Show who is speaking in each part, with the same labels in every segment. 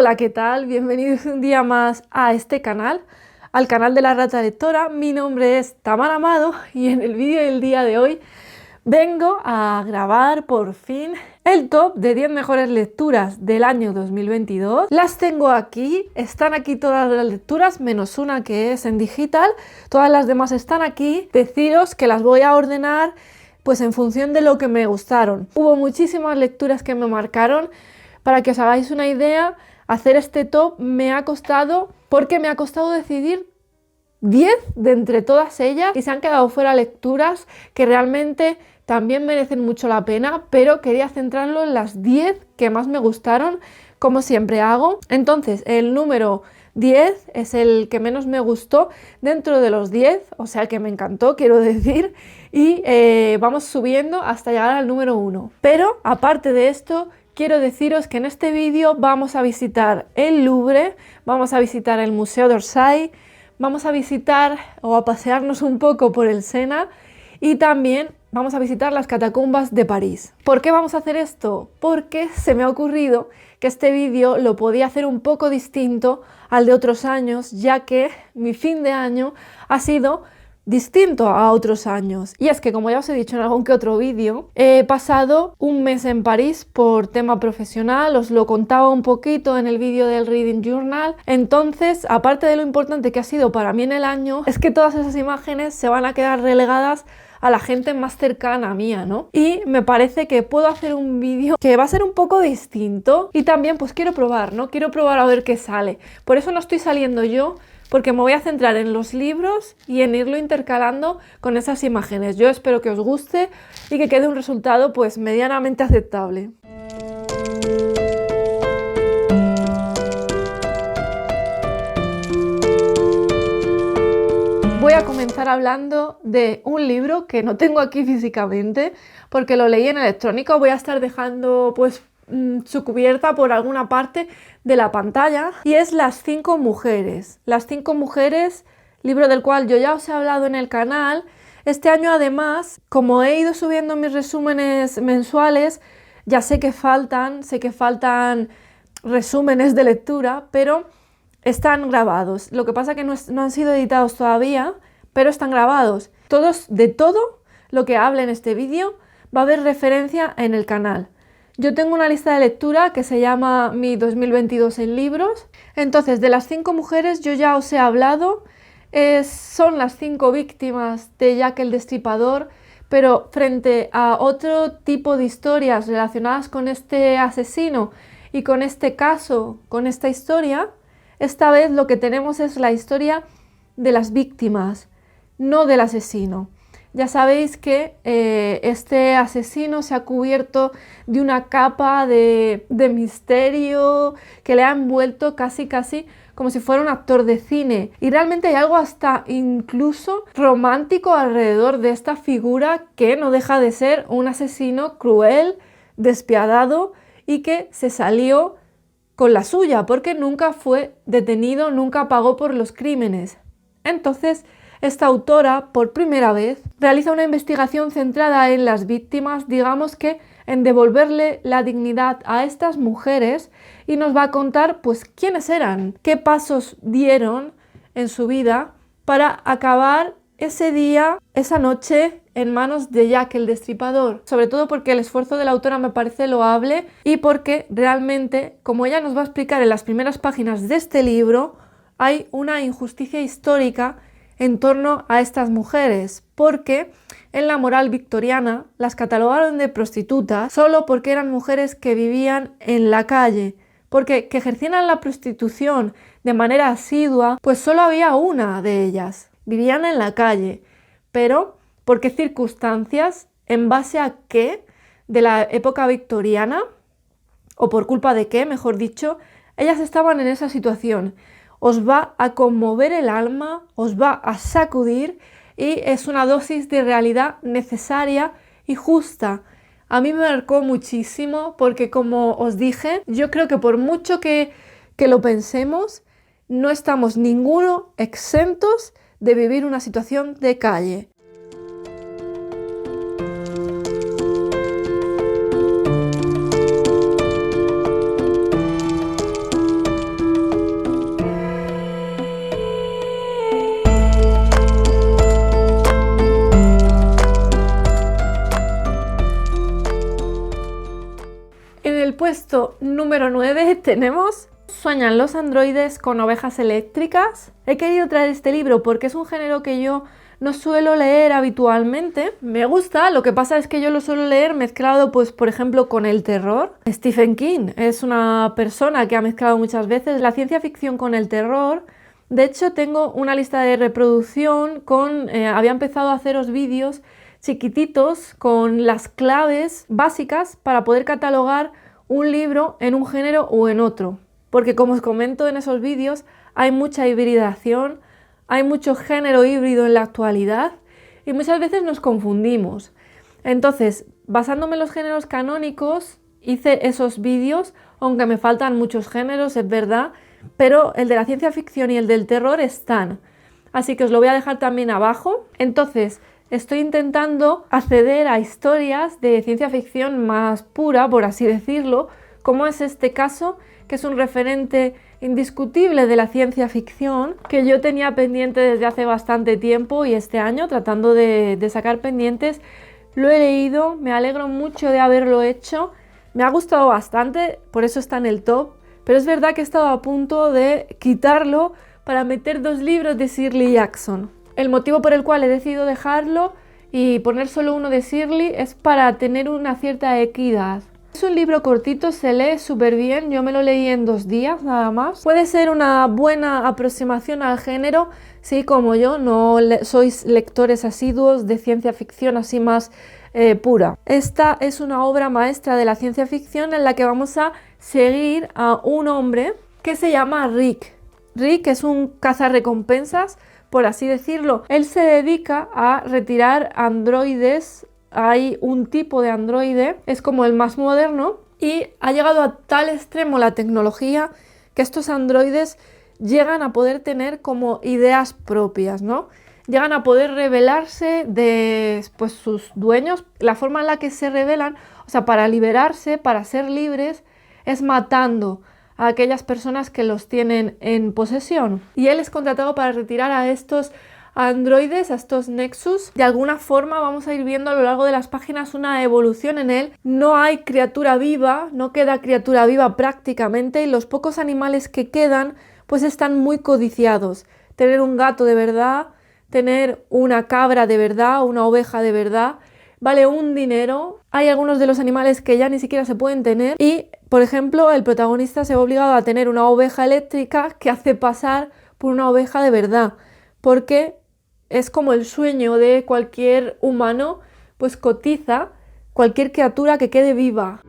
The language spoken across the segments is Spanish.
Speaker 1: Hola, ¿qué tal? Bienvenidos un día más a este canal, al canal de la Rata Lectora. Mi nombre es Tamara Amado y en el vídeo del día de hoy vengo a grabar por fin el top de 10 mejores lecturas del año 2022. Las tengo aquí, están aquí todas las lecturas, menos una que es en digital. Todas las demás están aquí. Deciros que las voy a ordenar pues en función de lo que me gustaron. Hubo muchísimas lecturas que me marcaron. Para que os hagáis una idea, hacer este top me ha costado decidir 10 de entre todas ellas, y se han quedado fuera lecturas que realmente también merecen mucho la pena, pero quería centrarlo en las 10 que más me gustaron, como siempre hago. Entonces, el número 10 es el que menos me gustó dentro de los 10, o sea que me encantó, quiero decir, y vamos subiendo hasta llegar al número 1. Pero, aparte de esto, quiero deciros que en este vídeo vamos a visitar el Louvre, vamos a visitar el Museo d'Orsay, vamos a visitar o a pasearnos un poco por el Sena y también vamos a visitar las catacumbas de París. ¿Por qué vamos a hacer esto? Porque se me ha ocurrido que este vídeo lo podía hacer un poco distinto al de otros años, ya que mi fin de año ha sido distinto a otros años. Y es que, como ya os he dicho en algún que otro vídeo, he pasado un mes en París por tema profesional, os lo contaba un poquito en el vídeo del Reading Journal. Entonces, aparte de lo importante que ha sido para mí en el año, es que todas esas imágenes se van a quedar relegadas a la gente más cercana a mía, ¿no? Y me parece que puedo hacer un vídeo que va a ser un poco distinto y también pues quiero probar, ¿no? Quiero probar a ver qué sale. Por eso no estoy saliendo yo, porque me voy a centrar en los libros y en irlo intercalando con esas imágenes. Yo espero que os guste y que quede un resultado pues medianamente aceptable. Voy a comenzar hablando de un libro que no tengo aquí físicamente porque lo leí en electrónico. Voy a estar dejando pues su cubierta por alguna parte de la pantalla, y es Las 5 mujeres. Las 5 mujeres, libro del cual yo ya os he hablado en el canal. Este año, además, como he ido subiendo mis resúmenes mensuales, ya sé que faltan resúmenes de lectura, pero están grabados. Lo que pasa es que no han sido editados todavía, pero están grabados. De todo lo que hable en este vídeo va a haber referencia en el canal. Yo tengo una lista de lectura que se llama Mi 2022 en libros. Entonces, de Las 5 mujeres yo ya os he hablado. Son las 5 víctimas de Jack el Destripador, pero frente a otro tipo de historias relacionadas con este asesino y con este caso, con esta historia, esta vez lo que tenemos es la historia de las víctimas, no del asesino. Ya sabéis que este asesino se ha cubierto de una capa de misterio que le ha envuelto casi como si fuera un actor de cine. Y realmente hay algo hasta incluso romántico alrededor de esta figura, que no deja de ser un asesino cruel, despiadado y que se salió con la suya porque nunca fue detenido, nunca pagó por los crímenes. Entonces, esta autora, por primera vez, realiza una investigación centrada en las víctimas, digamos que en devolverle la dignidad a estas mujeres, y nos va a contar pues quiénes eran, qué pasos dieron en su vida para acabar ese día, esa noche, en manos de Jack el Destripador. Sobre todo porque el esfuerzo de la autora me parece loable y porque realmente, como ella nos va a explicar en las primeras páginas de este libro, hay una injusticia histórica en torno a estas mujeres, porque en la moral victoriana las catalogaron de prostitutas solo porque eran mujeres que vivían en la calle, porque que ejercieran la prostitución de manera asidua, pues solo había una de ellas. Vivían en la calle, pero ¿por qué circunstancias? ¿En base a qué? De la época victoriana, o por culpa de qué, mejor dicho, ellas estaban en esa situación. Os va a conmover el alma, os va a sacudir, y es una dosis de realidad necesaria y justa. A mí me marcó muchísimo porque, como os dije, yo creo que por mucho que lo pensemos, no estamos ninguno exentos de vivir una situación de calle. puesto número 9 tenemos ¿Sueñan los androides con ovejas eléctricas? He querido traer este libro porque es un género que yo no suelo leer habitualmente. Me gusta, lo que pasa es que yo lo suelo leer mezclado, pues, por ejemplo, con el terror. Stephen King es una persona que ha mezclado muchas veces la ciencia ficción con el terror. De hecho, tengo una lista de reproducción con... había empezado a haceros vídeos chiquititos con las claves básicas para poder catalogar un libro en un género o en otro. Porque como os comento en esos vídeos, hay mucha hibridación, hay mucho género híbrido en la actualidad y muchas veces nos confundimos. Entonces, basándome en los géneros canónicos, hice esos vídeos, aunque me faltan muchos géneros, es verdad, pero el de la ciencia ficción y el del terror están. Así que os lo voy a dejar también abajo. Entonces, estoy intentando acceder a historias de ciencia ficción más pura, por así decirlo, como es este caso, que es un referente indiscutible de la ciencia ficción, que yo tenía pendiente desde hace bastante tiempo y este año, tratando de sacar pendientes, lo he leído, me alegro mucho de haberlo hecho, me ha gustado bastante, por eso está en el top, pero es verdad que he estado a punto de quitarlo para meter 2 libros de Shirley Jackson. El motivo por el cual he decidido dejarlo y poner solo uno de Shirley es para tener una cierta equidad. Es un libro cortito, se lee súper bien, yo me lo leí en 2 días nada más. Puede ser una buena aproximación al género, si como yo no sois lectores asiduos de ciencia ficción así más pura. Esta es una obra maestra de la ciencia ficción en la que vamos a seguir a un hombre que se llama Rick. Rick es un cazarrecompensas, por así decirlo. Él se dedica a retirar androides. Hay un tipo de androide, es como el más moderno, y ha llegado a tal extremo la tecnología que estos androides llegan a poder tener como ideas propias, ¿no? Llegan a poder rebelarse de pues, sus dueños. La forma en la que se rebelan, o sea, para liberarse, para ser libres, es matando a aquellas personas que los tienen en posesión. Y él es contratado para retirar a estos androides, a estos Nexus. De alguna forma vamos a ir viendo a lo largo de las páginas una evolución en él. No hay criatura viva, no queda criatura viva prácticamente, y los pocos animales que quedan pues están muy codiciados. Tener un gato de verdad, tener una cabra de verdad, una oveja de verdad, vale un dinero. Hay algunos de los animales que ya ni siquiera se pueden tener y, por ejemplo, el protagonista se ve obligado a tener una oveja eléctrica que hace pasar por una oveja de verdad, porque es como el sueño de cualquier humano, pues cotiza cualquier criatura que quede viva.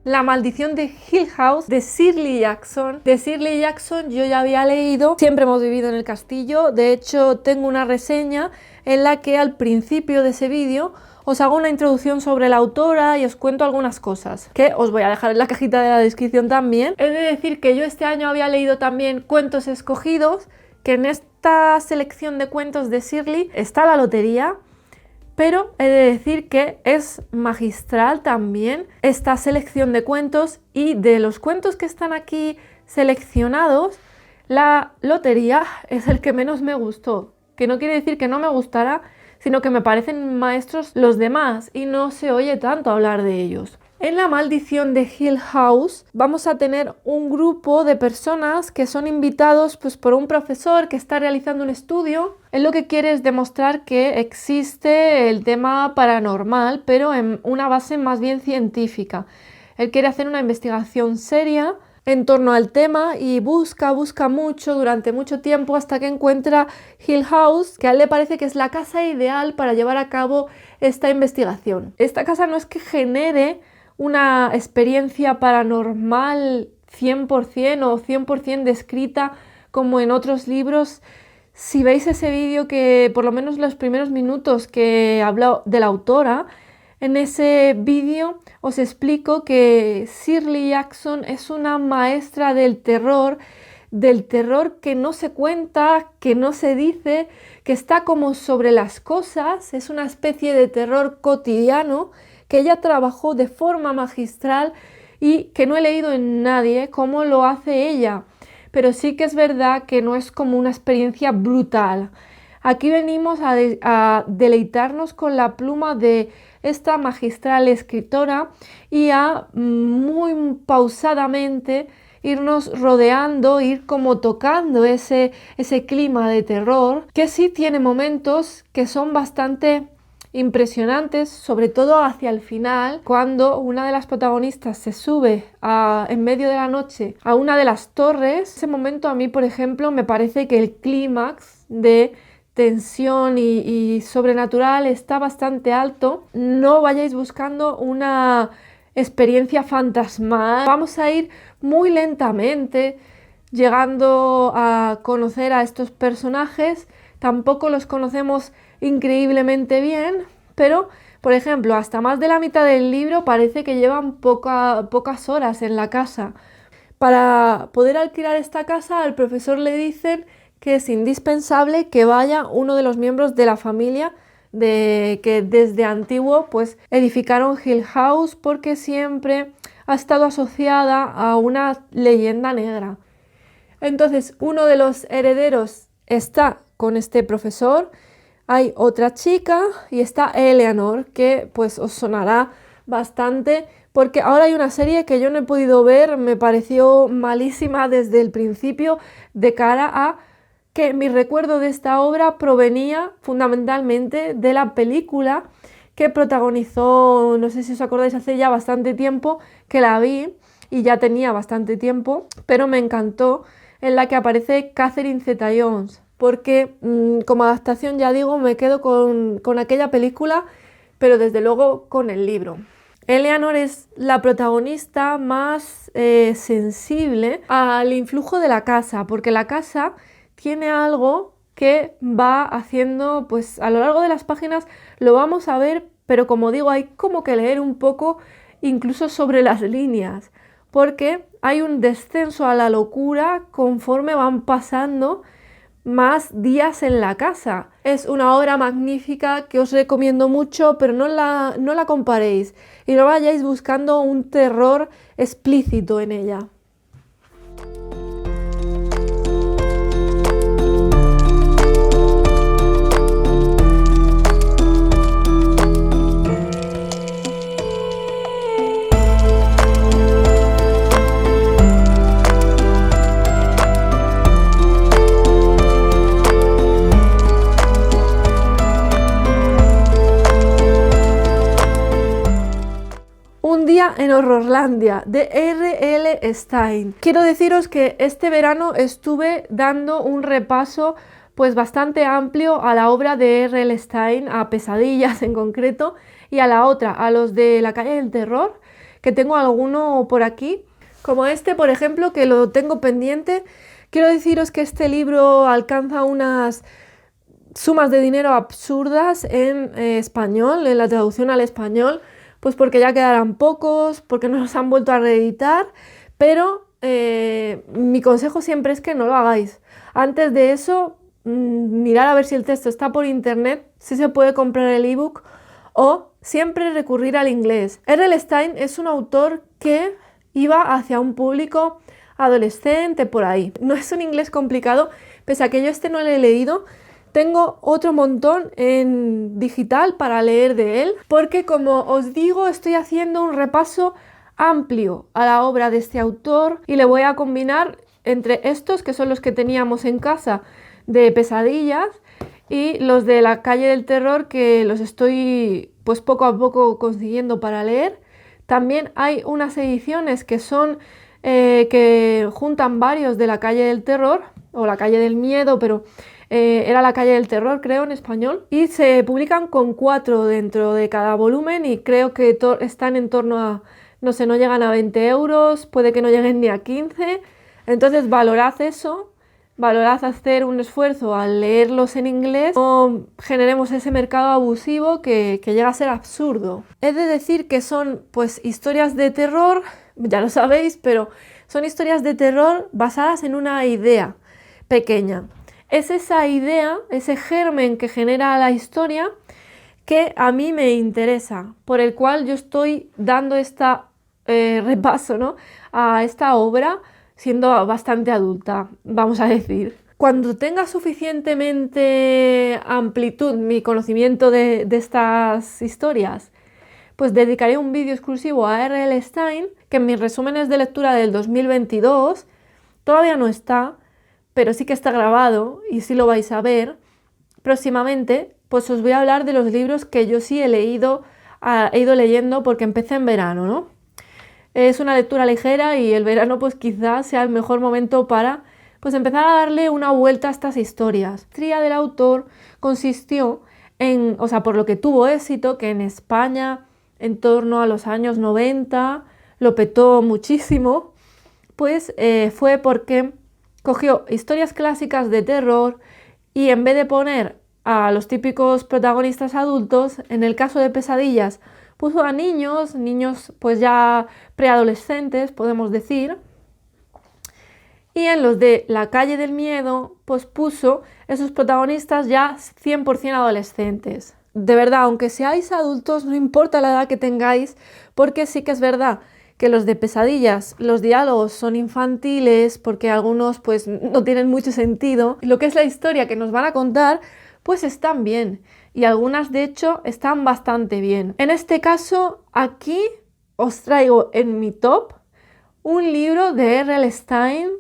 Speaker 1: La maldición de Hill House de Shirley Jackson. De Shirley Jackson yo ya había leído Siempre hemos vivido en el castillo. De hecho, tengo una reseña en la que al principio de ese vídeo os hago una introducción sobre la autora y os cuento algunas cosas que os voy a dejar en la cajita de la descripción también. He de decir que yo este año había leído también Cuentos escogidos, que en esta selección de cuentos de Shirley está La lotería. Pero he de decir que es magistral también esta selección de cuentos, y de los cuentos que están aquí seleccionados, La lotería es el que menos me gustó. Que no quiere decir que no me gustará, sino que me parecen maestros los demás y no se oye tanto hablar de ellos. En La maldición de Hill House vamos a tener un grupo de personas que son invitados pues, por un profesor que está realizando un estudio. Él lo que quiere es demostrar que existe el tema paranormal, pero en una base más bien científica. Él quiere hacer una investigación seria en torno al tema y busca mucho durante mucho tiempo hasta que encuentra Hill House, que a él le parece que es la casa ideal para llevar a cabo esta investigación. Esta casa no es que genere una experiencia paranormal 100% o 100% descrita como en otros libros, Si veis ese vídeo, que por lo menos los primeros minutos que hablo de la autora, en ese vídeo os explico que Shirley Jackson es una maestra del terror que no se cuenta, que no se dice, que está como sobre las cosas, es una especie de terror cotidiano que ella trabajó de forma magistral y que no he leído en nadie cómo lo hace ella, pero sí que es verdad que no es como una experiencia brutal. Aquí venimos a deleitarnos con la pluma de esta magistral escritora y a muy pausadamente irnos rodeando, ir como tocando ese clima de terror, que sí tiene momentos que son bastante impresionantes, sobre todo hacia el final, cuando una de las protagonistas se sube en medio de la noche a una de las torres. Ese momento a mí, por ejemplo, me parece que el clímax de tensión y sobrenatural está bastante alto. No vayáis buscando una experiencia fantasmal, vamos a ir muy lentamente llegando a conocer a estos personajes. Tampoco los conocemos increíblemente bien, pero por ejemplo hasta más de la mitad del libro parece que llevan pocas horas en la casa. Para poder alquilar esta casa al profesor le dicen que es indispensable que vaya uno de los miembros de la familia que desde antiguo pues edificaron Hill House, porque siempre ha estado asociada a una leyenda negra. Entonces uno de los herederos está con este profesor, hay otra chica y está Eleanor, que pues os sonará bastante porque ahora hay una serie que yo no he podido ver, me pareció malísima desde el principio, de cara a que mi recuerdo de esta obra provenía fundamentalmente de la película que protagonizó, no sé si os acordáis, hace ya bastante tiempo que la vi y ya tenía bastante tiempo, pero me encantó, en la que aparece Catherine Zeta-Jones, porque como adaptación, ya digo, me quedo con aquella película, pero desde luego con el libro. Eleanor es la protagonista más sensible al influjo de la casa, porque la casa tiene algo que va haciendo, pues a lo largo de las páginas lo vamos a ver, pero como digo, hay como que leer un poco incluso sobre las líneas, porque hay un descenso a la locura conforme van pasando más días en la casa. Es una obra magnífica que os recomiendo mucho, pero no la comparéis y no vayáis buscando un terror explícito en ella. Un día en Horrorlandia, de R.L. Stine. Quiero deciros que este verano estuve dando un repaso pues bastante amplio a la obra de R.L. Stine, a Pesadillas en concreto, y a la otra, a los de La calle del terror, que tengo alguno por aquí, como este, por ejemplo, que lo tengo pendiente. Quiero deciros que este libro alcanza unas sumas de dinero absurdas en español, en la traducción al español, pues porque ya quedarán pocos, porque no los han vuelto a reeditar, pero mi consejo siempre es que no lo hagáis. Antes de eso, mirar a ver si el texto está por internet, si se puede comprar el ebook, o siempre recurrir al inglés. R.L. Stine es un autor que iba hacia un público adolescente por ahí. No es un inglés complicado, pese a que yo no lo he leído. Tengo otro montón en digital para leer de él, porque como os digo, estoy haciendo un repaso amplio a la obra de este autor y le voy a combinar entre estos, que son los que teníamos en casa de Pesadillas, y los de La calle del terror, que los estoy pues poco a poco consiguiendo para leer. También hay unas ediciones que son que juntan varios de La calle del terror o La calle del miedo, pero era La calle del terror, creo, en español, y se publican con 4 dentro de cada volumen y creo que están en torno a, no sé, no llegan a 20 euros, puede que no lleguen ni a 15, entonces valorad eso. valorad hacer un esfuerzo al leerlos en inglés, no generemos ese mercado abusivo que llega a ser absurdo. He de decir que son pues historias de terror, ya lo sabéis, pero son historias de terror basadas en una idea pequeña. Es esa idea, ese germen que genera la historia que a mí me interesa, por el cual yo estoy dando repaso, ¿no?, a esta obra, siendo bastante adulta, vamos a decir. Cuando tenga suficientemente amplitud mi conocimiento de estas historias, pues dedicaré un vídeo exclusivo a R.L. Stine, que en mis resúmenes de lectura del 2022 todavía no está, pero sí que está grabado y sí lo vais a ver próximamente. Pues os voy a hablar de los libros que yo sí he ido leyendo porque empecé en verano, ¿no? Es una lectura ligera y el verano pues quizás sea el mejor momento para pues empezar a darle una vuelta a estas historias. La maestría del autor consistió en, por lo que tuvo éxito, que en España en torno a los años 90 lo petó muchísimo, pues fue porque cogió historias clásicas de terror y en vez de poner a los típicos protagonistas adultos, en el caso de Pesadillas, puso a niños pues ya preadolescentes, podemos decir, y en los de La calle del miedo, pues puso esos protagonistas ya 100% adolescentes. De verdad, aunque seáis adultos, no importa la edad que tengáis, porque sí que es verdad que los de Pesadillas, los diálogos son infantiles, porque algunos pues no tienen mucho sentido, y lo que es la historia que nos van a contar, pues están bien, y algunas de hecho están bastante bien. En este caso, aquí os traigo en mi top un libro de R.L. Stine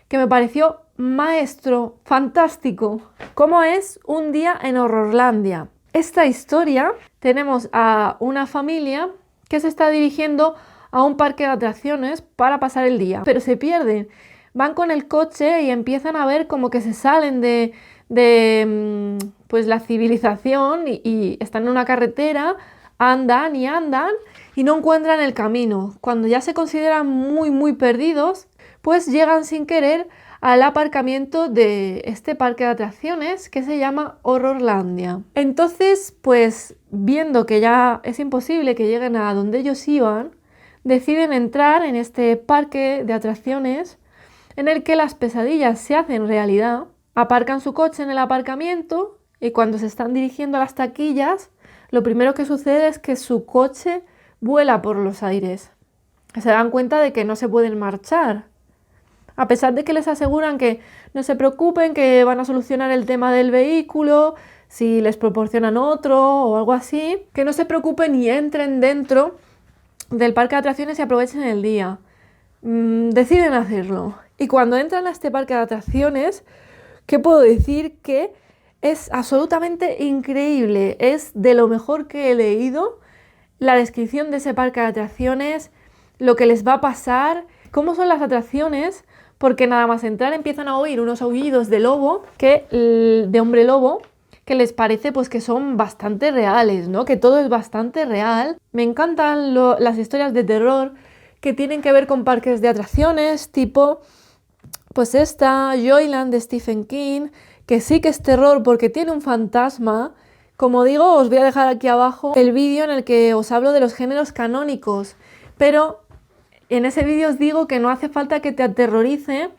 Speaker 1: que me pareció maestro, fantástico, como es Un día en Horrorlandia. Esta historia, tenemos a una familia que se está dirigiendo a un parque de atracciones para pasar el día, pero se pierden. Van con el coche y empiezan a ver como que se salen de pues la civilización y están en una carretera, andan y no encuentran el camino. Cuando ya se consideran muy perdidos, pues llegan sin querer al aparcamiento de este parque de atracciones que se llama Horrorlandia. Entonces, pues viendo que ya es imposible que lleguen a donde ellos iban, deciden entrar en este parque de atracciones en el que las pesadillas se hacen realidad. Aparcan su coche en el aparcamiento y cuando se están dirigiendo a las taquillas, lo primero que sucede es que su coche vuela por los aires. Se dan cuenta de que no se pueden marchar. A pesar de que les aseguran que no se preocupen, que van a solucionar el tema del vehículo, si les proporcionan otro o algo así, que no se preocupen y entren dentro del parque de atracciones y aprovechen el día. Deciden hacerlo. Y cuando entran a este parque de atracciones, ¿qué puedo decir? Que es absolutamente increíble, es de lo mejor que he leído, la descripción de ese parque de atracciones, lo que les va a pasar, cómo son las atracciones, porque nada más entrar empiezan a oír unos aullidos de lobo, de hombre lobo, que les parece pues que son bastante reales, ¿no? Que todo es bastante real. Me encantan las historias de terror que tienen que ver con parques de atracciones, tipo pues esta, Joyland de Stephen King, que sí que es terror porque tiene un fantasma. Como digo, os voy a dejar aquí abajo el vídeo en el que os hablo de los géneros canónicos, pero en ese vídeo os digo que no hace falta que te aterrorice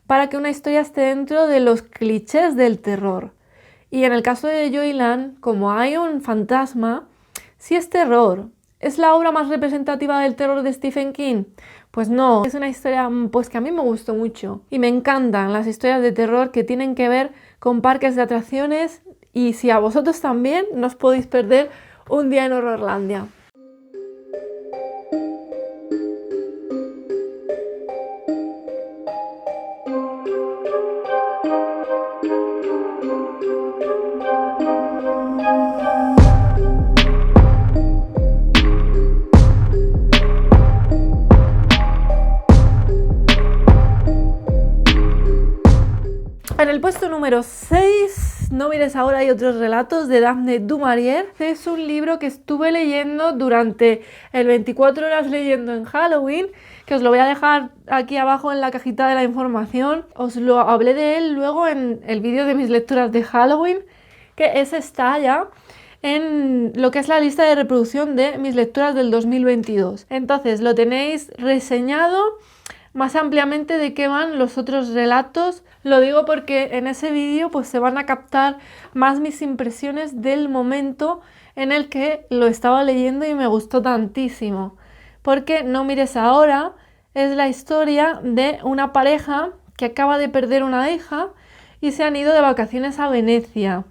Speaker 1: para que una historia esté dentro de los clichés del terror. Y en el caso de Joyland, como hay un fantasma, sí es terror. ¿Es la obra más representativa del terror de Stephen King? Pues no, es una historia pues que a mí me gustó mucho. Y me encantan las historias de terror que tienen que ver con parques de atracciones. Y si a vosotros también, no os podéis perder Un día en Horrorlandia. En el puesto número 6 es No mires ahora y otros relatos de Daphne du Maurier. Es un libro que estuve leyendo durante el 24 horas leyendo en Halloween, que os lo voy a dejar aquí abajo en la cajita de la información. Os lo hablé de él luego en el vídeo de mis lecturas de Halloween, que ese está ya en lo que es la lista de reproducción de mis lecturas del 2022. Entonces lo tenéis reseñado más ampliamente de qué van los otros relatos. Lo digo porque en ese vídeo pues se van a captar más mis impresiones del momento en el que lo estaba leyendo y me gustó tantísimo. Porque No mires ahora es la historia de una pareja que acaba de perder una hija y se han ido de vacaciones a Venecia.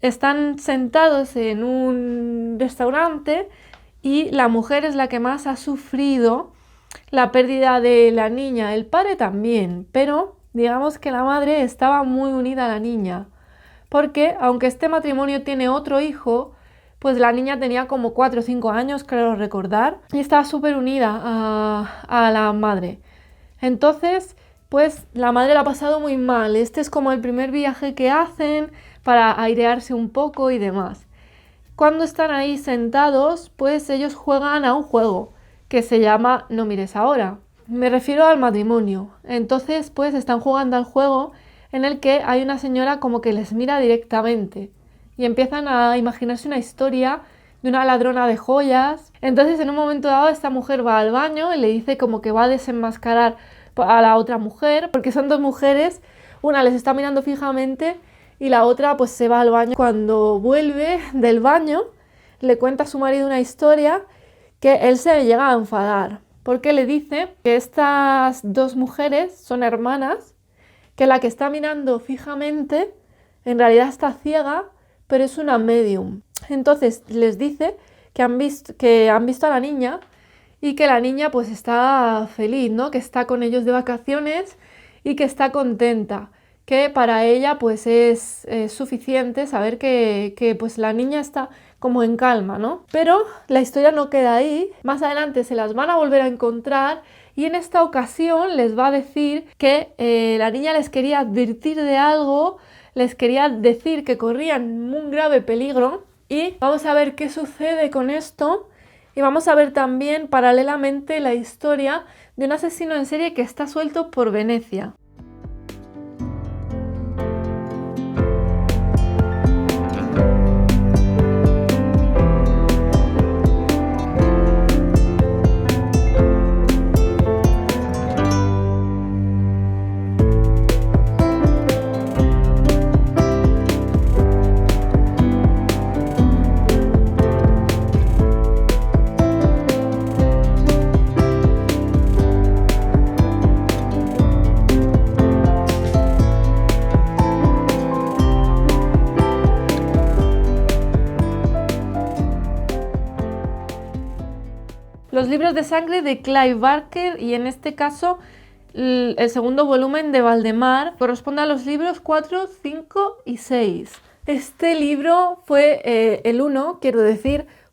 Speaker 1: Están sentados en un restaurante y la mujer es la que más ha sufrido la pérdida de la niña, el padre también, pero digamos que la madre estaba muy unida a la niña, porque aunque este matrimonio tiene otro hijo, pues la niña tenía como 4 o 5 años, creo recordar, y estaba súper unida a la madre. Entonces, pues la madre la ha pasado muy mal. Este es como el primer viaje que hacen para airearse un poco y demás. Cuando están ahí sentados, pues ellos juegan a un juego que se llama No mires ahora. Me refiero al matrimonio. Entonces, pues están jugando al juego en el que hay una señora como que les mira directamente y empiezan a imaginarse una historia de una ladrona de joyas. Entonces, en un momento dado, esta mujer va al baño y le dice como que va a desenmascarar a la otra mujer, porque son dos mujeres, una les está mirando fijamente y la otra pues se va al baño. Cuando vuelve del baño, le cuenta a su marido una historia que él se llega a enfadar, porque le dice que estas dos mujeres son hermanas, que la que está mirando fijamente en realidad está ciega, pero es una medium. Entonces les dice que han visto a la niña y que la niña pues está feliz, ¿no? Que está con ellos de vacaciones y que está contenta, que para ella pues es suficiente saber que pues la niña está como en calma, ¿no? Pero la historia no queda ahí. Más adelante se las van a volver a encontrar y en esta ocasión les va a decir que la niña les quería advertir de algo, les quería decir que corrían un grave peligro y vamos a ver qué sucede con esto y vamos a ver también paralelamente la historia de un asesino en serie que está suelto por Venecia. Los libros de sangre de Clive Barker y en este caso el segundo volumen de Valdemar corresponde a los libros 4, 5 y 6. Este libro fue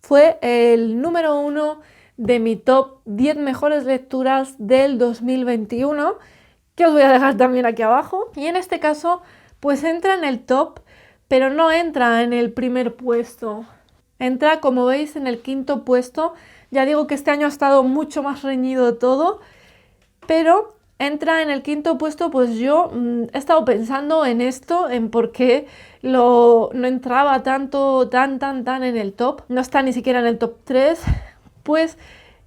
Speaker 1: fue el número 1 de mi top 10 mejores lecturas del 2021, que os voy a dejar también aquí abajo. Y en este caso pues entra en el top, pero no entra en el primer puesto. Entra, como veis, en el 5º puesto. Ya digo que este año ha estado mucho más reñido todo, pero entra en el 5º puesto. Pues yo he estado pensando en esto, en por qué no entraba tan en el top. No está ni siquiera en el top 3. Pues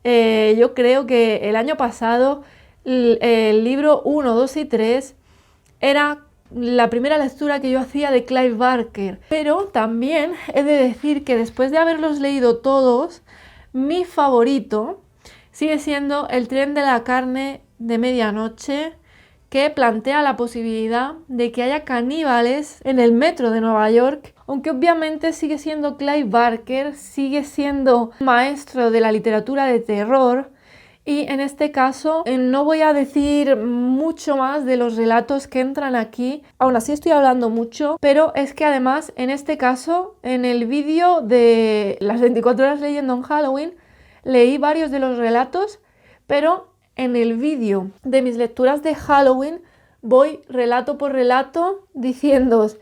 Speaker 1: yo creo que el año pasado el libro 1, 2 y 3 era la primera lectura que yo hacía de Clive Barker, pero también he de decir que después de haberlos leído todos, mi favorito sigue siendo El tren de la carne de medianoche, que plantea la posibilidad de que haya caníbales en el metro de Nueva York, aunque obviamente sigue siendo Clive Barker, sigue siendo maestro de la literatura de terror. Y en este caso no voy a decir mucho más de los relatos que entran aquí, aún así estoy hablando mucho, pero es que además en este caso, en el vídeo de las 24 horas leyendo en Halloween, leí varios de los relatos, pero en el vídeo de mis lecturas de Halloween voy relato por relato diciéndoos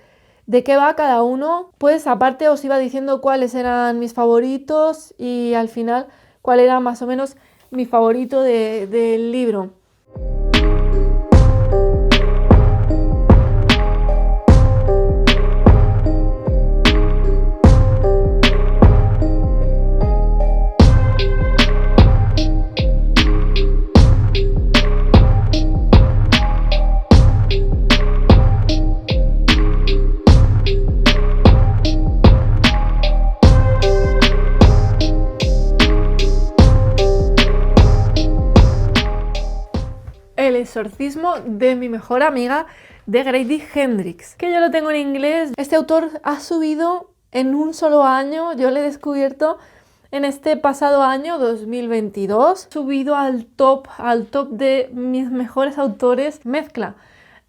Speaker 1: de qué va cada uno. Pues aparte os iba diciendo cuáles eran mis favoritos y al final cuál era más o menos mi favorito del libro. El exorcismo de mi mejor amiga, de Grady Hendrix, que yo lo tengo en inglés. Este autor ha subido en un solo año, yo lo he descubierto en este pasado año 2022, subido al top de mis mejores autores. Mezcla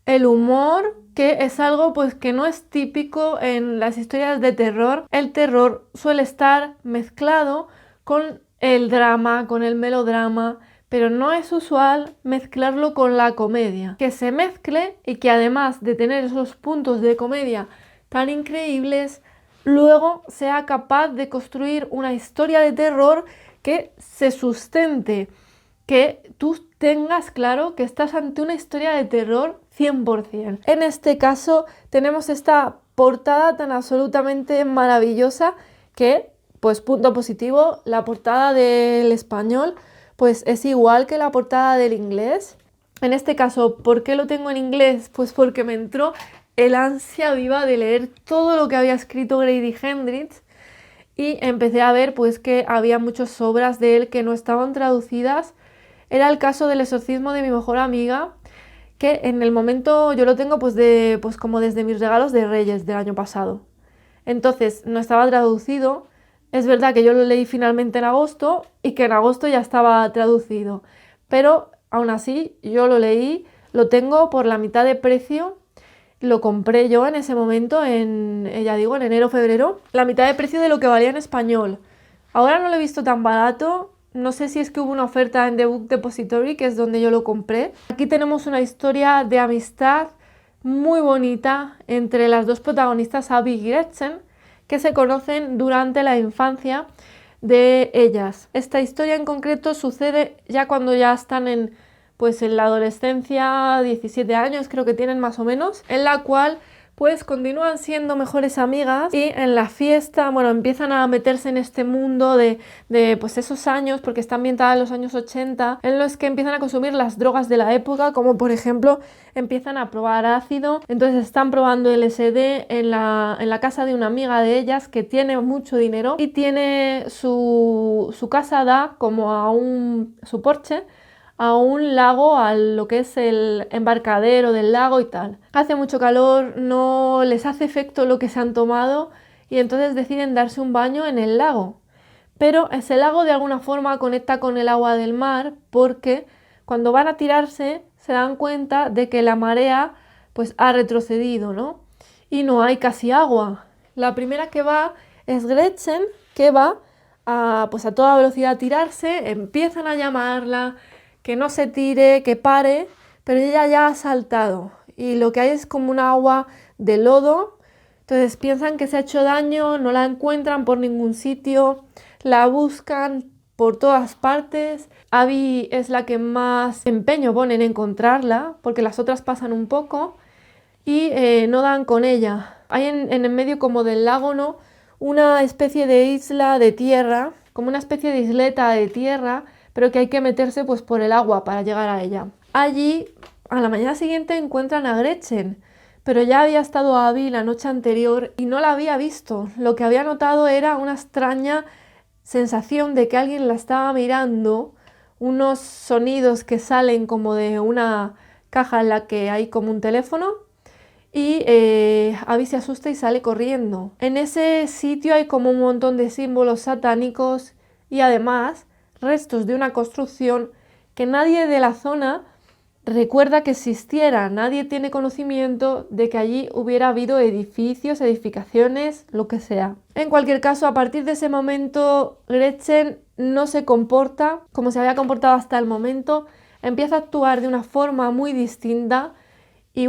Speaker 1: el humor, que es algo pues que no es típico en las historias de terror. El terror suele estar mezclado con el drama, con el melodrama, pero no es usual mezclarlo con la comedia. Que se mezcle y que además de tener esos puntos de comedia tan increíbles, luego sea capaz de construir una historia de terror que se sustente, que tú tengas claro que estás ante una historia de terror 100%. En este caso tenemos esta portada tan absolutamente maravillosa que, pues punto positivo, la portada del español pues es igual que la portada del inglés. En este caso, ¿por qué lo tengo en inglés? Pues porque me entró el ansia viva de leer todo lo que había escrito Grady Hendrix y empecé a ver pues que había muchas obras de él que no estaban traducidas. Era el caso del exorcismo de mi mejor amiga, que en el momento yo lo tengo pues como desde mis regalos de Reyes del año pasado. Entonces no estaba traducido. Es verdad que yo lo leí finalmente en agosto y que en agosto ya estaba traducido, pero aún así yo lo leí, lo tengo por la mitad de precio, lo compré yo en ese momento, en enero o febrero, la mitad de precio de lo que valía en español. Ahora no lo he visto tan barato, no sé si es que hubo una oferta en The Book Depository, que es donde yo lo compré. Aquí tenemos una historia de amistad muy bonita entre las dos protagonistas, Abby y Gretchen, que se conocen durante la infancia de ellas. Esta historia en concreto sucede ya cuando ya están en la adolescencia, 17 años creo que tienen más o menos, en la cual pues continúan siendo mejores amigas y en la fiesta, empiezan a meterse en este mundo de pues esos años, porque está ambientada en los años 80, en los que empiezan a consumir las drogas de la época, como por ejemplo empiezan a probar ácido. Entonces están probando LSD en la casa de una amiga de ellas que tiene mucho dinero y tiene su casa da como a su porche a un lago, a lo que es el embarcadero del lago y tal. Hace mucho calor, no les hace efecto lo que se han tomado y entonces deciden darse un baño en el lago. Pero ese lago de alguna forma conecta con el agua del mar, porque cuando van a tirarse se dan cuenta de que la marea pues ha retrocedido, ¿no? Y no hay casi agua. La primera que va es Gretchen, que va a toda velocidad a tirarse, empiezan a llamarla, que no se tire, que pare, pero ella ya ha saltado y lo que hay es como un agua de lodo. Entonces piensan que se ha hecho daño, no la encuentran por ningún sitio, la buscan por todas partes. Abby es la que más empeño pone en encontrarla, porque las otras pasan un poco y no dan con ella. Hay en el medio como del lago, ¿no?, una especie de isla de tierra, como una especie de isleta de tierra, pero que hay que meterse pues por el agua para llegar a ella. Allí, a la mañana siguiente, encuentran a Gretchen, pero ya había estado Abby la noche anterior y no la había visto. Lo que había notado era una extraña sensación de que alguien la estaba mirando, unos sonidos que salen como de una caja en la que hay como un teléfono, y Abby se asusta y sale corriendo. En ese sitio hay como un montón de símbolos satánicos y además restos de una construcción que nadie de la zona recuerda que existiera. Nadie tiene conocimiento de que allí hubiera habido edificios, edificaciones, lo que sea. En cualquier caso, a partir de ese momento, Gretchen no se comporta como se había comportado hasta el momento, empieza a actuar de una forma muy distinta y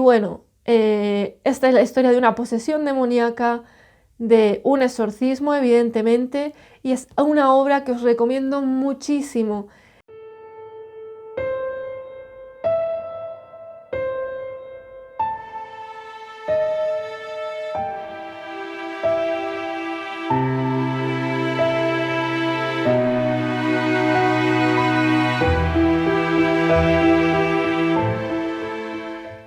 Speaker 1: Esta es la historia de una posesión demoníaca, de un exorcismo, evidentemente, y es una obra que os recomiendo muchísimo.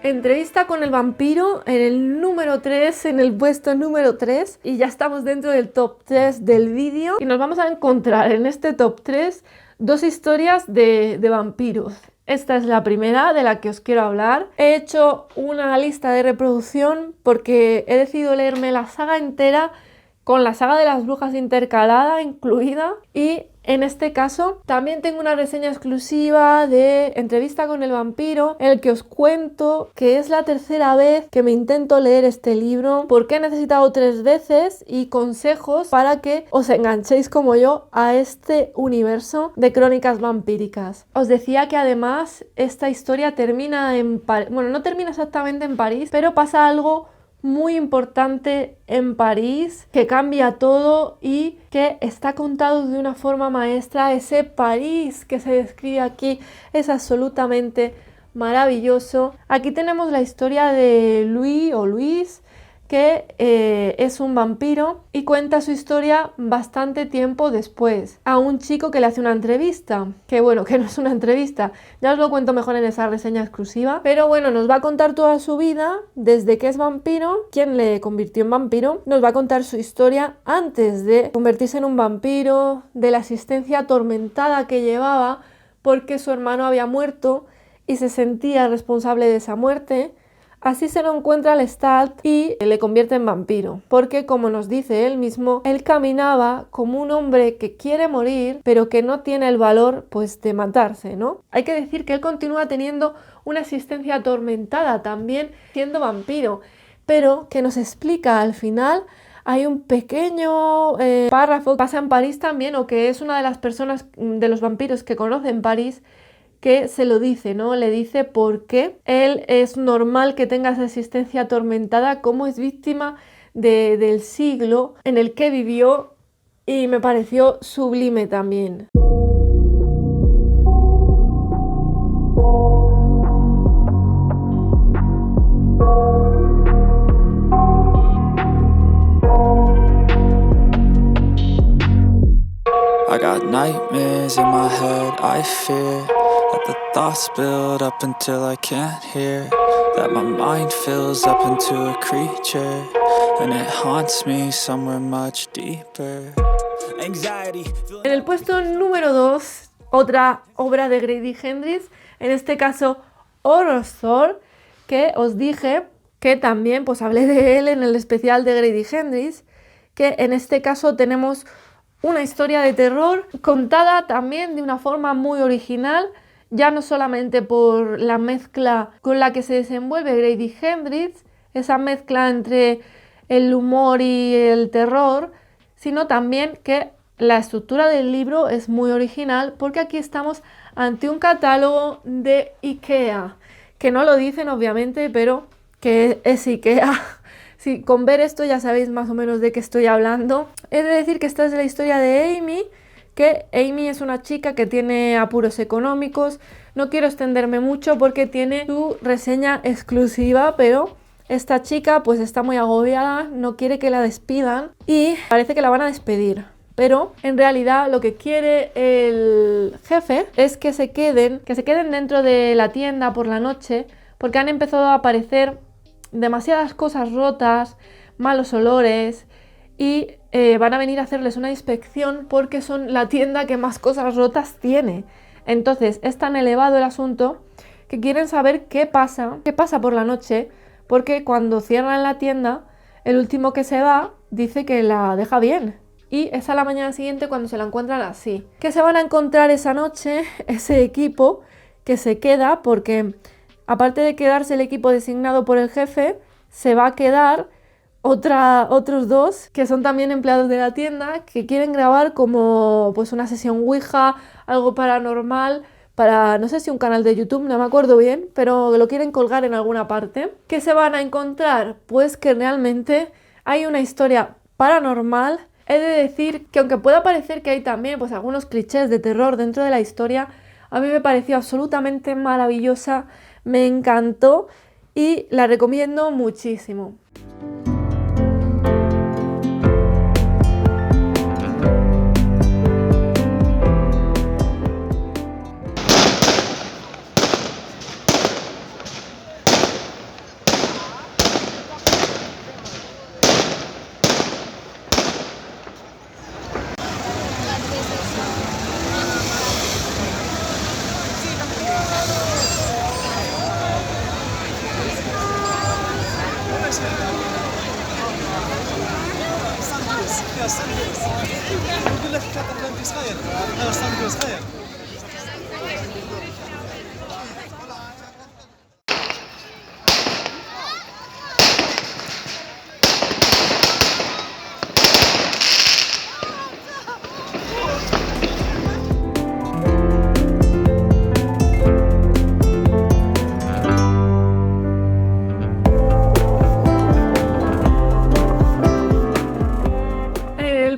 Speaker 1: Entrevista con el vampiro en el número 3, en el puesto número 3, y ya estamos dentro del top 3 del vídeo y nos vamos a encontrar en este top 3 dos historias de vampiros. Esta es la primera de la que os quiero hablar. He hecho una lista de reproducción porque he decidido leerme la saga entera con la saga de las brujas intercalada incluida, y en este caso también tengo una reseña exclusiva de Entrevista con el vampiro en el que os cuento que es la tercera vez que me intento leer este libro porque he necesitado 3 veces, y consejos para que os enganchéis como yo a este universo de crónicas vampíricas. Os decía que además esta historia termina en París, bueno, no termina exactamente en París, pero pasa algo muy importante en París que cambia todo y que está contado de una forma maestra. Ese París que se describe aquí es absolutamente maravilloso. Aquí tenemos la historia de Luis, que es un vampiro y cuenta su historia bastante tiempo después a un chico que le hace una entrevista, que bueno, que no es una entrevista, ya os lo cuento mejor en esa reseña exclusiva, pero bueno, nos va a contar toda su vida desde que es vampiro, quién le convirtió en vampiro, nos va a contar su historia antes de convertirse en un vampiro, de la existencia atormentada que llevaba porque su hermano había muerto y se sentía responsable de esa muerte. Así se lo encuentra Lestat y le convierte en vampiro, porque como nos dice él mismo, él caminaba como un hombre que quiere morir, pero que no tiene el valor pues de matarse, ¿no? Hay que decir que él continúa teniendo una existencia atormentada también siendo vampiro, pero que nos explica al final. Hay un pequeño párrafo que pasa en París también, o que es una de las personas de los vampiros que conocen París, que se lo dice, ¿no? Le dice por qué él es normal que tenga esa existencia atormentada, cómo es víctima del siglo en el que vivió, y me pareció sublime también.
Speaker 2: I got nightmares in my head, I fear that the thoughts build up until I can't hear, that my mind fills up into a creature, and it haunts me somewhere much deeper. Anxiety.
Speaker 1: En el puesto número 2, otra obra de Grady Hendrix, en este caso Horror Store, que os dije que también pues hablé de él en el especial de Grady Hendrix, que en este caso tenemos una historia de terror contada también de una forma muy original, ya no solamente por la mezcla con la que se desenvuelve Grady Hendrix, esa mezcla entre el humor y el terror, sino también que la estructura del libro es muy original, porque aquí estamos ante un catálogo de IKEA, que no lo dicen obviamente, pero que es IKEA. Sí, con ver esto ya sabéis más o menos de qué estoy hablando. He de decir que esta es la historia de Amy, que Amy es una chica que tiene apuros económicos. No quiero extenderme mucho porque tiene su reseña exclusiva, pero esta chica pues está muy agobiada, no quiere que la despidan y parece que la van a despedir. Pero en realidad lo que quiere el jefe es que se queden dentro de la tienda por la noche, porque han empezado a aparecer demasiadas cosas rotas, malos olores, y van a venir a hacerles una inspección porque son la tienda que más cosas rotas tiene. Entonces es tan elevado el asunto que quieren saber qué pasa por la noche, porque cuando cierran la tienda, el último que se va dice que la deja bien. Y es a la mañana siguiente cuando se la encuentran así. ¿Qué se van a encontrar esa noche? Ese equipo que se queda, porque aparte de quedarse el equipo designado por el jefe, se va a quedar otros 2 que son también empleados de la tienda, que quieren grabar como pues una sesión Ouija, algo paranormal, para, no sé si un canal de YouTube, no me acuerdo bien, pero lo quieren colgar en alguna parte. ¿Qué se van a encontrar? Pues que realmente hay una historia paranormal. He de decir que aunque pueda parecer que hay también pues algunos clichés de terror dentro de la historia, a mí me pareció absolutamente maravillosa, me encantó y la recomiendo muchísimo.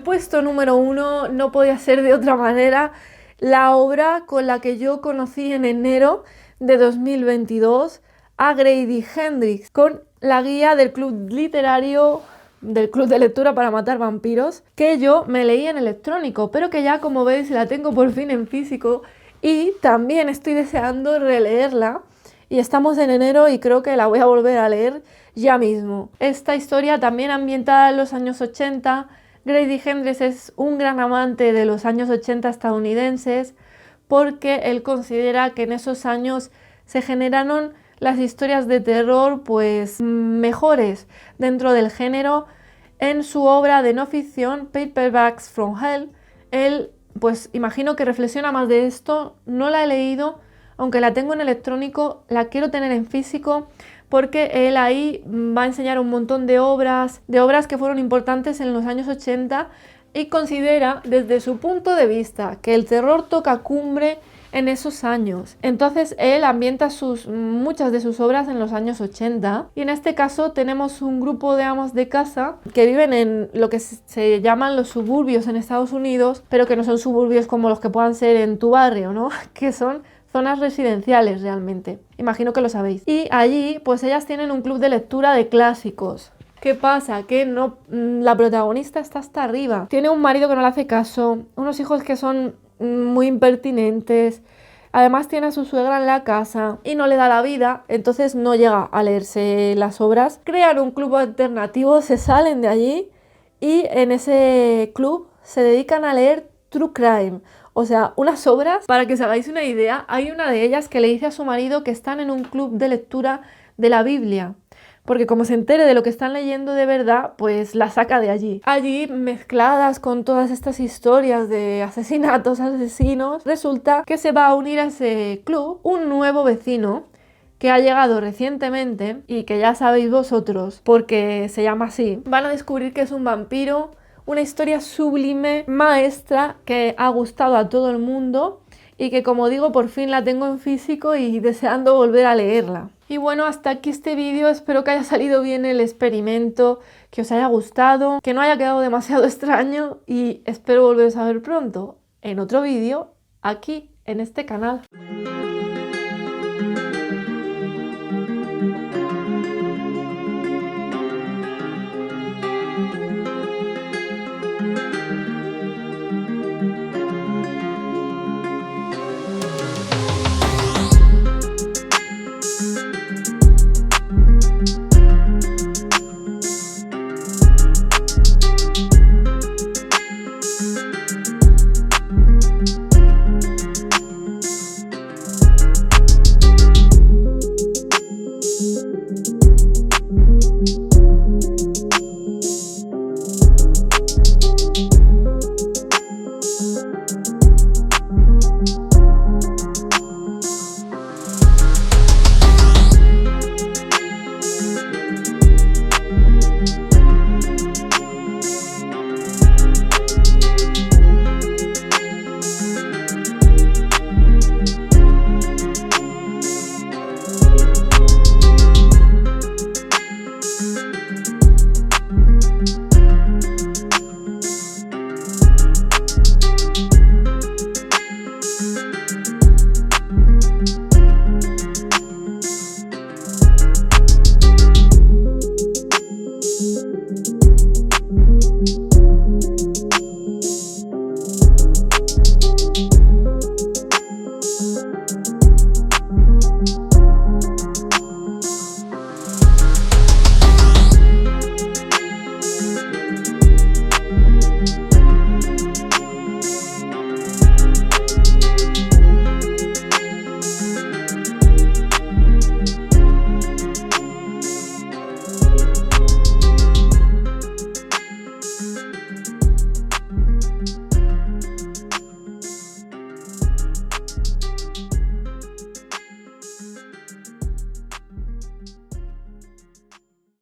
Speaker 1: Puesto número 1 no podía ser de otra manera, la obra con la que yo conocí en enero de 2022 a Grady Hendrix, con la guía del club literario, del club de lectura para matar vampiros, que yo me leí en electrónico, pero que ya, como veis, la tengo por fin en físico y también estoy deseando releerla. Y estamos en enero y creo que la voy a volver a leer ya mismo. Esta historia también ambientada en los años 80, Grady Hendrix es un gran amante de los años 80 estadounidenses porque él considera que en esos años se generaron las historias de terror pues mejores dentro del género. En su obra de no ficción Paperbacks from Hell, él pues imagino que reflexiona más de esto. No la he leído, aunque la tengo en electrónico, la quiero tener en físico porque él ahí va a enseñar un montón de obras que fueron importantes en los años 80 y considera desde su punto de vista que el terror toca cumbre en esos años. Entonces él ambienta muchas de sus obras en los años 80 y en este caso tenemos un grupo de amas de casa que viven en lo que se llaman los suburbios en Estados Unidos, pero que no son suburbios como los que puedan ser en tu barrio, ¿no? Que son zonas residenciales realmente, imagino que lo sabéis. Y allí pues ellas tienen un club de lectura de clásicos. ¿Qué pasa? Que no, la protagonista está hasta arriba. Tiene un marido que no le hace caso, unos hijos que son muy impertinentes, además tiene a su suegra en la casa y no le da la vida, entonces no llega a leerse las obras. Crean un club alternativo, se salen de allí y en ese club se dedican a leer True Crime. O sea, unas obras, para que os hagáis una idea, hay una de ellas que le dice a su marido que están en un club de lectura de la Biblia, porque como se entere de lo que están leyendo de verdad, pues la saca de allí. Allí, mezcladas con todas estas historias de asesinatos, asesinos, resulta que se va a unir a ese club un nuevo vecino que ha llegado recientemente y que ya sabéis vosotros, porque se llama así. Van a descubrir que es un vampiro. Una historia sublime, maestra, que ha gustado a todo el mundo y que, como digo, por fin la tengo en físico y deseando volver a leerla. Y bueno, hasta aquí este vídeo. Espero que haya salido bien el experimento, que os haya gustado, que no haya quedado demasiado extraño y espero volveros a ver pronto en otro vídeo aquí en este canal.